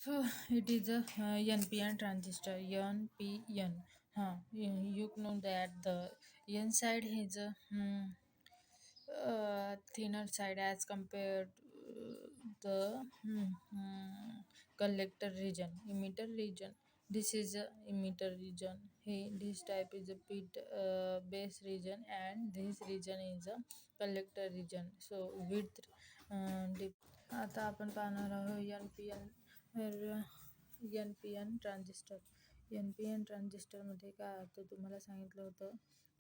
So it is a NPN transistor, NPN. You know that the N side is a thinner side as compared the collector region, emitter region. This is a emitter region. This type is a pit base region, and this region is a collector region. So width आता आपण पाहणार आहोत N P N transistor. N P N ट्रान्झिस्टरमध्ये काय होतं तुम्हाला सांगितलं होतं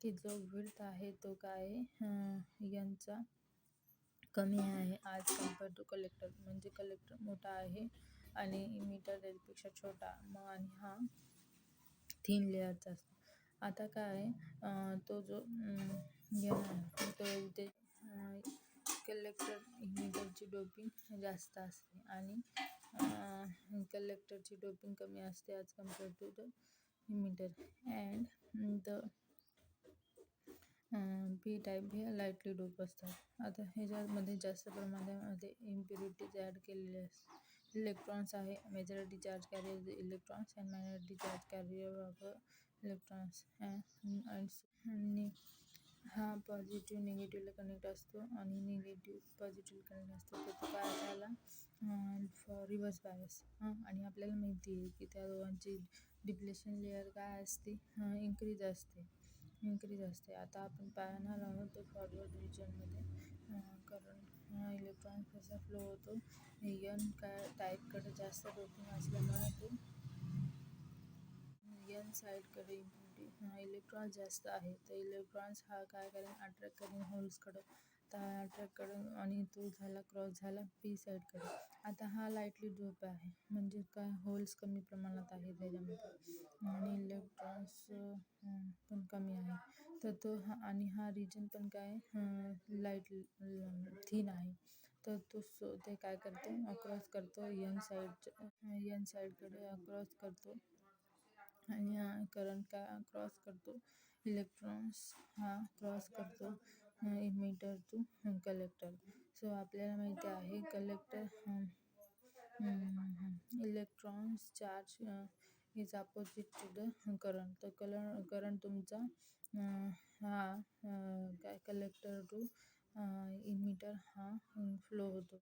की जो विड्थ आहे तो काय यांचा कमी आहे आज कम्पेअर टू कलेक्टर. म्हणजे कलेक्टर मोठा आहे आणि इमिटर त्याच्यापेक्षा छोटा, मग आणि हा थिन लेअरचा असतो. आता काय तो जो आहे तो ते कलेक्टर इमिटरची डोपिंग जास्त असते आणि कलेक्टरची डोपिंग कमी असते as compared to the emitter. And the P type हे लाईटली डोप असतात. आता ह्याच्यामध्ये जास्त प्रमाणामध्ये इम्प्युरिटीज ॲड केलेले असतात. इलेक्ट्रॉन्स आहे majority charge carrier electrons and minority charge carrier of electrons आणि हा पॉझिटिव्ह निगेटिव्हला कनेक्ट असतो आणि निगेटिव्ह पॉझिटिव्ह कनेक्ट असतो. तर तो काय झाला रिव्हर्स बायस. आणि आपल्याला माहिती आहे की त्या दोघांची डिप्लेशन लेअर काय असते इन्क्रीज असते. आता आपण पाहणार आहोत फॉरवर्ड रिजनमध्ये कारण इलेक्ट्रॉन्स कसा फ्लो होतो. एन काय टाईपकडे जास्त डोपिंग असल्यामुळे तो एन साईडकडे इलेक्ट्रॉन्स जास्त आहे. तर इलेक्ट्रॉन्स हा काय करेन अट्रॅक्ट करेन होल्सकडं. तर अट्रॅक्ट करून आणि तो झाला क्रॉस झाला पी साईडकडे. आता हा लाईटली डोप आहे म्हणजे काय होल्स कमी प्रमाणात आहे त्याच्यामध्ये आणि इलेक्ट्रॉन्स पण कमी आहे. तर तो आणि हा रिजन पण काय लाईट थिन आहे. तर तो ते काय करतो अक्रॉस करतो एन साईडकडे अक्रॉस करतो आणि हा करंट काय क्रॉस करतो इलेक्ट्रॉन्स हा क्रॉस करतो इमिटर टू कलेक्टर. सो आपल्याला माहिती आहे collector electrons charge is opposite to the current. तर करंट तुमचा हा काय कलेक्टर टू इमिटर हा फ्लो होतो.